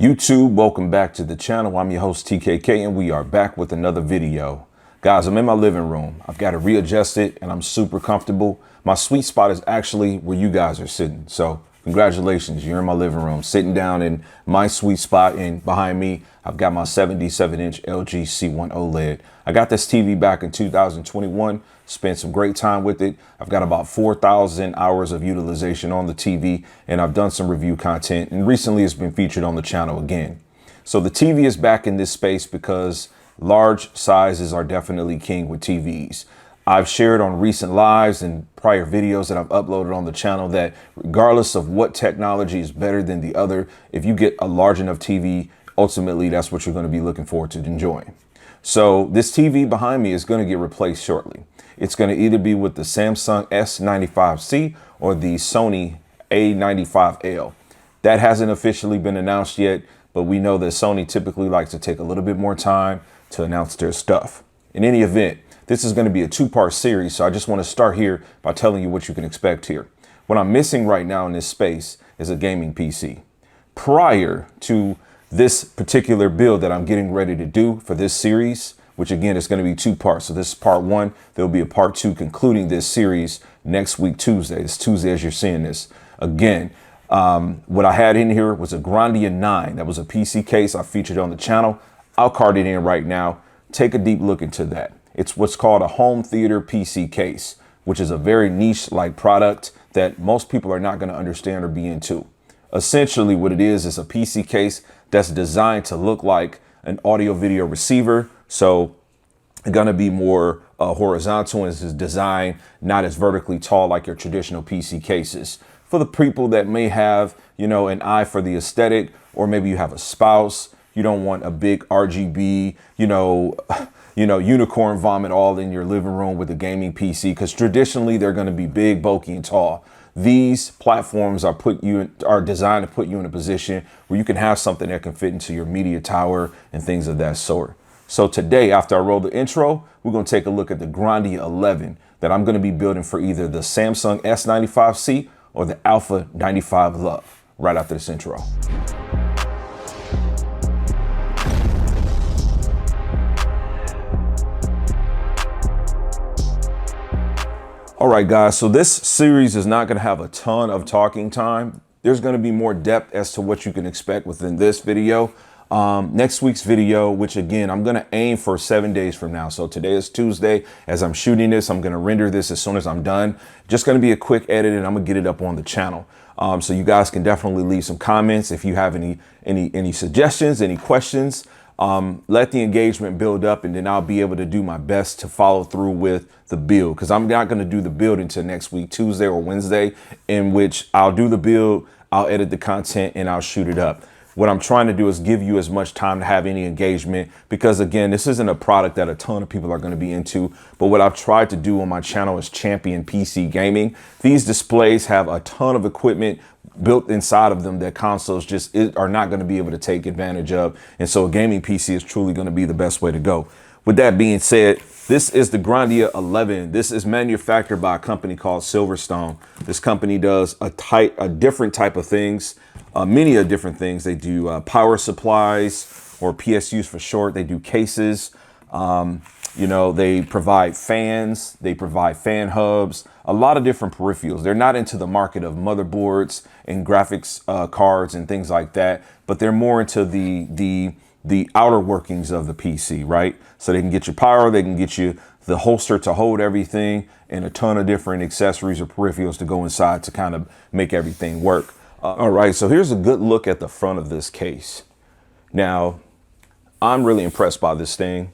YouTube, welcome back to the channel. I'm your host TKK and we are back with another video. Guys, I'm in my living room. I've got to readjust it and I'm super comfortable. My sweet spot is actually where you guys are sitting. So congratulations, you're in my living room, sitting down in my sweet spot, and behind me, I've got my 77-inch LG C1 OLED. I got this TV back in 2021, spent some great time with it. I've got about 4,000 hours of utilization on the TV, and I've done some review content, and recently it's been featured on the channel again. So the TV is back in this space because large sizes are definitely king with TVs. I've shared on recent lives and prior videos that I've uploaded on the channel that regardless of what technology is better than the other, if you get a large enough TV, ultimately that's what you're going to be looking forward to enjoying. So this TV behind me is going to get replaced shortly. It's going to either be with the Samsung S95C or the Sony A95L. That hasn't officially been announced yet, but we know that Sony typically likes to take a little bit more time to announce their stuff. In any event, this is going to be a two-part series, so I just want to start here by telling you what you can expect here. What I'm missing right now in this space is a gaming PC. Prior to this particular build that I'm getting ready to do for this series, which again is going to be two parts. So this is part one. There'll be a part two concluding this series next week, Tuesday. It's Tuesday as you're seeing this. Again, what I had in here was a Grandia 9. That was a PC case I featured on the channel. I'll card it in right now. Take a deep look into that. It's what's called a home theater PC case, which is a very niche-like product that most people are not going to understand or be into. Essentially, what it is a PC case that's designed to look like an audio video receiver. So it's going to be more horizontal, and it's designed not as vertically tall like your traditional PC cases. For the people that may have, an eye for the aesthetic, or maybe you have a spouse, you don't want a big RGB, unicorn vomit all in your living room with a gaming PC, because traditionally they're going to be big, bulky, and tall. These platforms are designed to put you in a position where you can have something that can fit into your media tower and things of that sort. So today, after I roll the intro, we're going to take a look at the Grandia 11 that I'm going to be building for either the Samsung S95C or the A95L right after this intro. All right, guys, so this series is not going to have a ton of talking time. There's going to be more depth as to what you can expect within this video. Next week's video, which again, I'm going to aim for 7 days from now. So today is Tuesday. As I'm shooting this, I'm going to render this as soon as I'm done. Just going to be a quick edit and I'm going to get it up on the channel. So you guys can definitely leave some comments if you have any suggestions, any questions. Let the engagement build up, and then I'll be able to do my best to follow through with the build, because I'm not going to do the build until next week, Tuesday or Wednesday, in which I'll do the build, I'll edit the content, and I'll shoot it up. What I'm trying to do is give you as much time to have any engagement, because again, this isn't a product that a ton of people are going to be into. But what I've tried to do on my channel is champion PC gaming. These displays have a ton of equipment built inside of them that consoles just are not going to be able to take advantage of. And so a gaming PC is truly going to be the best way to go. With that being said, this is the Grandia 11. This is manufactured by a company called Silverstone. This company does a different type of things, many of different things. They do power supplies, or PSUs for short. They do cases. They provide fans, they provide fan hubs, a lot of different peripherals. They're not into the market of motherboards and graphics cards and things like that, but they're more into the outer workings of the PC, right? So they can get you power, they can get you the holster to hold everything, and a ton of different accessories or peripherals to go inside to kind of make everything work. All right, so here's a good look at the front of this case. Now, I'm really impressed by this thing.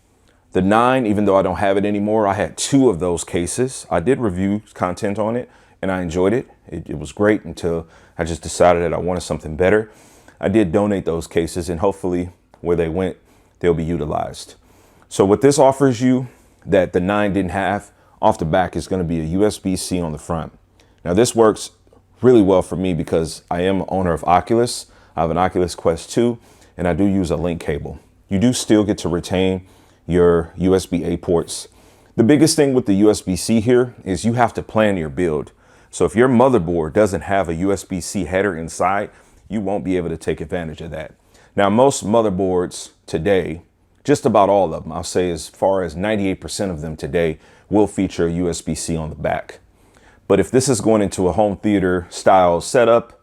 The 9, even though I don't have it anymore, I had 2 of those cases. I did review content on it and I enjoyed it. It was great until I just decided that I wanted something better. I did donate those cases, and hopefully where they went, they'll be utilized. So what this offers you that the 9 didn't have off the back is going to be a USB-C on the front. Now this works really well for me because I am owner of Oculus. I have an Oculus Quest 2 and I do use a link cable. You do still get to retain your USB-A ports. The biggest thing with the USB-C here is you have to plan your build. So if your motherboard doesn't have a USB-C header inside, you won't be able to take advantage of that. Now, most motherboards today, just about all of them, I'll say as far as 98% of them today will feature a USB-C on the back. But if this is going into a home theater style setup,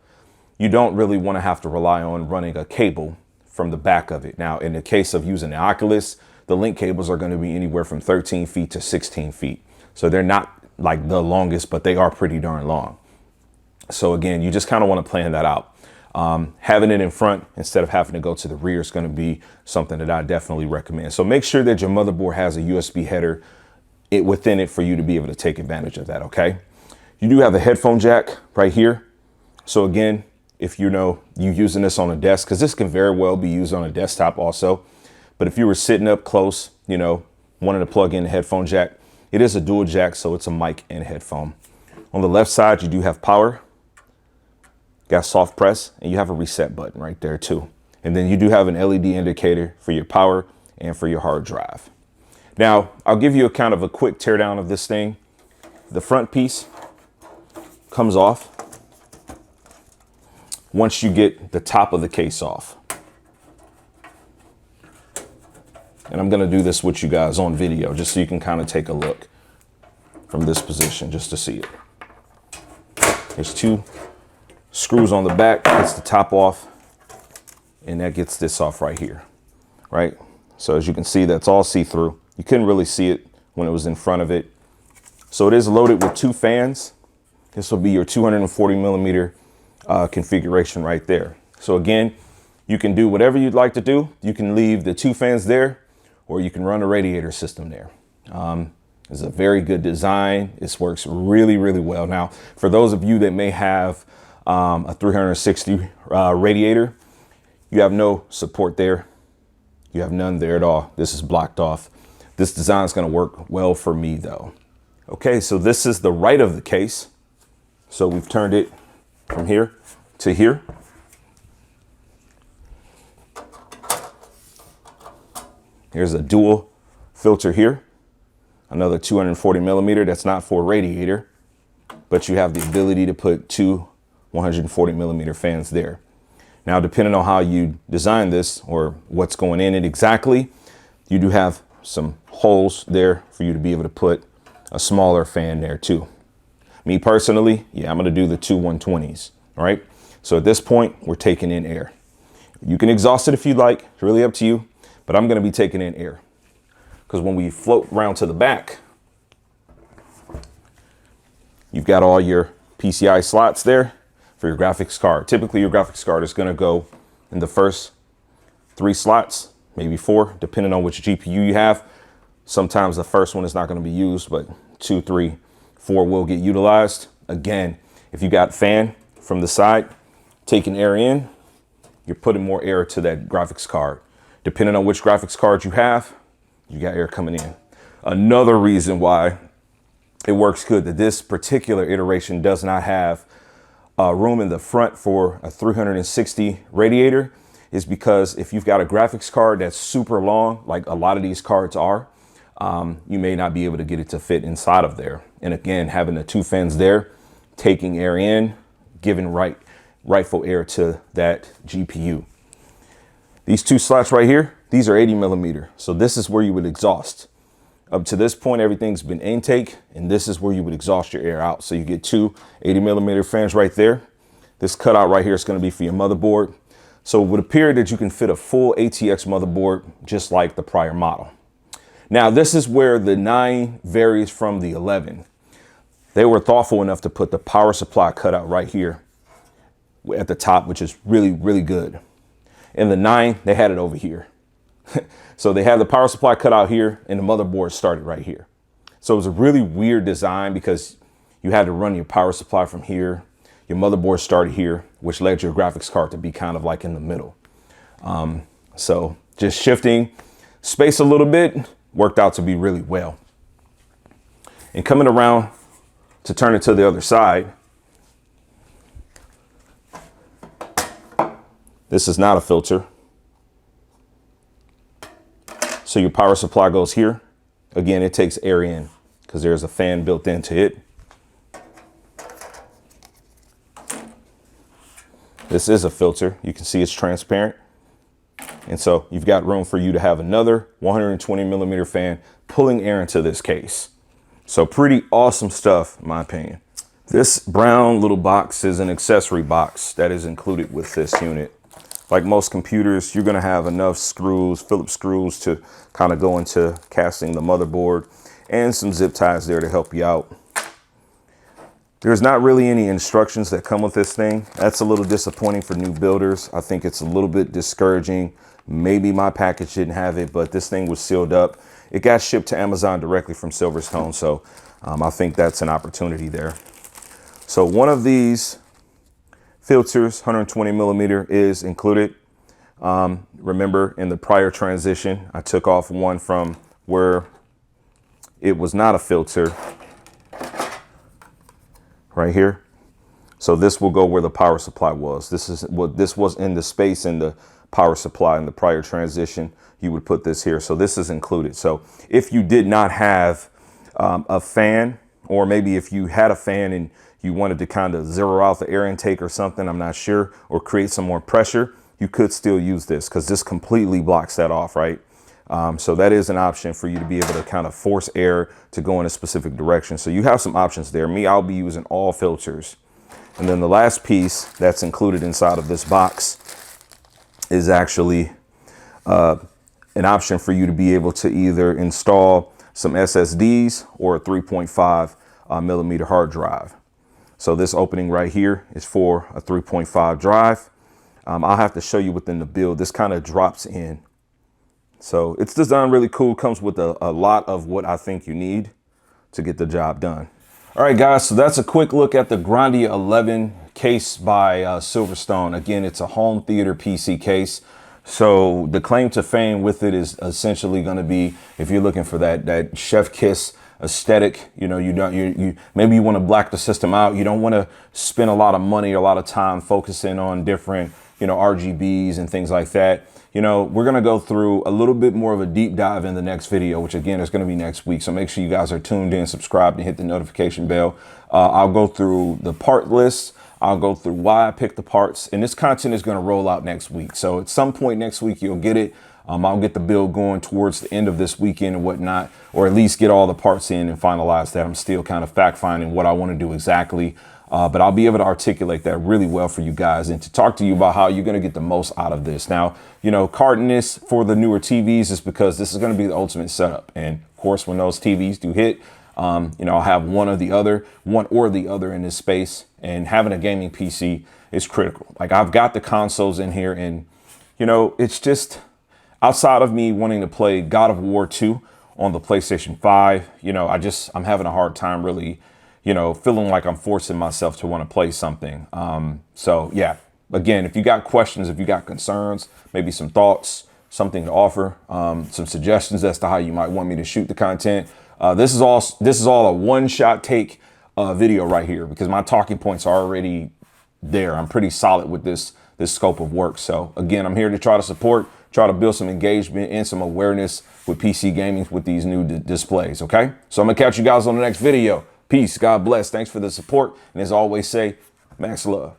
you don't really want to have to rely on running a cable from the back of it. Now, in the case of using the Oculus, the link cables are going to be anywhere from 13 feet to 16 feet. So they're not like the longest, but they are pretty darn long. So again, you just kind of want to plan that out. Having it in front instead of having to go to the rear is going to be something that I definitely recommend. So make sure that your motherboard has a USB header within it for you to be able to take advantage of that. Okay. You do have a headphone jack right here. So again, if you're using this on a desk, because this can very well be used on a desktop also. But if you were sitting up close, wanting to plug in the headphone jack, it is a dual jack. So it's a mic and headphone. On the left side, you do have power. Got soft press, and you have a reset button right there too. And then you do have an LED indicator for your power and for your hard drive. Now, I'll give you a kind of a quick teardown of this thing. The front piece comes off once you get the top of the case off. And I'm going to do this with you guys on video just so you can kind of take a look from this position just to see it. There's two screws on the back, gets the top off, and that gets this off right here, right? So as you can see, that's all see-through. You couldn't really see it when it was in front of it. So it is loaded with two fans. This will be your 240 millimeter configuration right there. So again, you can do whatever you'd like to do. You can leave the two fans there, or you can run a radiator system there. It's a very good design. This works really, really well. Now, for those of you that may have a 360 radiator, you have no support there. You have none there at all. This is blocked off. This design is going to work well for me though. Okay, so this is the right of the case. So we've turned it from here to here. Here's a dual filter here. Another 240 millimeter. That's not for a radiator, but you have the ability to put two 140 millimeter fans there. Now, depending on how you design this or what's going in it exactly, you do have some holes there for you to be able to put a smaller fan there too. Me personally, yeah, I'm going to do the two 120s. All right. So at this point, we're taking in air. You can exhaust it if you like. It's really up to you, but I'm going to be taking in air because when we float around to the back, you've got all your PCI slots there for your graphics card. Typically, your graphics card is going to go in the first 3 slots, maybe 4, depending on which GPU you have. Sometimes the first one is not going to be used, but 2, 3, 4 will get utilized. Again, if you got fan from the side, taking air in, you're putting more air to that graphics card. Depending on which graphics card you have, you got air coming in. Another reason why it works good that this particular iteration does not have room in the front for a 360 radiator is because if you've got a graphics card that's super long, like a lot of these cards are, you may not be able to get it to fit inside of there. And again, having the 2 fans there, taking air in, giving rightful air to that GPU. These 2 slots right here, these are 80 millimeter. So this is where you would exhaust. Up to this point, everything's been intake, and this is where you would exhaust your air out. So you get 2 80 millimeter fans right there. This cutout right here is going to be for your motherboard. So it would appear that you can fit a full ATX motherboard just like the prior model. Now, this is where the 9 varies from the 11. They were thoughtful enough to put the power supply cutout right here at the top, which is really, really good. In the 9, they had it over here. So they had the power supply cut out here and the motherboard started right here. So it was a really weird design because you had to run your power supply from here. Your motherboard started here, which led your graphics card to be kind of like in the middle. So just shifting space a little bit worked out to be really well. And coming around to turn it to the other side, this is not a filter. So your power supply goes here. Again, it takes air in because there's a fan built into it. This is a filter. You can see it's transparent. And so you've got room for you to have another 120 millimeter fan pulling air into this case. So pretty awesome stuff, in my opinion. This brown little box is an accessory box that is included with this unit. Like most computers, you're gonna have enough screws, Phillips screws, to kind of go into casting the motherboard, and some zip ties there to help you out. There's not really any instructions that come with this thing. That's a little disappointing for new builders. I think it's a little bit discouraging. Maybe my package didn't have it, but this thing was sealed up. It got shipped to Amazon directly from Silverstone, so I think that's an opportunity there. So one of these filters, 120 millimeter, is included. Remember, in the prior transition, I took off one from where it was not a filter, right here. So this will go where the power supply was. This was in the space in the power supply in the prior transition. You would put this here. So this is included. So if you did not have a fan, or maybe if you had a fan and you wanted to kind of zero out the air intake or something, I'm not sure, or create some more pressure, you could still use this, because this completely blocks that off, right? So that is an option for you to be able to kind of force air to go in a specific direction. So you have some options there. Me, I'll be using all filters. And then the last piece that's included inside of this box is actually an option for you to be able to either install some SSDs or a 3.5 millimeter hard drive. So this opening right here is for a 3.5 drive. I'll have to show you within the build. This kind of drops in. So it's designed really cool. Comes with a lot of what I think you need to get the job done. All right, guys, so that's a quick look at the Grandia 11 case by Silverstone. Again, it's a home theater PC case. So the claim to fame with it is essentially going to be, if you're looking for that chef kiss aesthetic, you know, maybe you want to black the system out. You don't want to spend a lot of money, a lot of time focusing on different, you know, RGBs and things like that. You know, we're going to go through a little bit more of a deep dive in the next video, which again is going to be next week. So make sure you guys are tuned in, subscribed, and hit the notification bell. I'll go through the part list. I'll go through why I picked the parts, and this content is going to roll out next week. So at some point next week, you'll get it. I'll get the build going towards the end of this weekend and whatnot, or at least get all the parts in and finalize that. I'm still kind of fact finding what I want to do exactly. But I'll be able to articulate that really well for you guys and to talk to you about how you're going to get the most out of this. Now, you know, carding this for the newer TVs is because this is going to be the ultimate setup. And of course, when those TVs do hit, you know, I'll have one or the other in this space, and having a gaming PC is critical. Like, I've got the consoles in here, and, you know, it's just outside of me wanting to play God of War 2 on the PlayStation 5, you know, I'm having a hard time really, you know, feeling like I'm forcing myself to want to play something. So yeah, again, if you got questions, if you got concerns, maybe some thoughts, something to offer, some suggestions as to how you might want me to shoot the content. This is all a one-shot take video right here, because my talking points are already there. I'm pretty solid with this scope of work. So again, I'm here to try to support, try to build some engagement and some awareness with PC gaming with these new displays. Okay, so I'm gonna catch you guys on the next video. Peace. God bless. Thanks for the support. And as I always say, max love.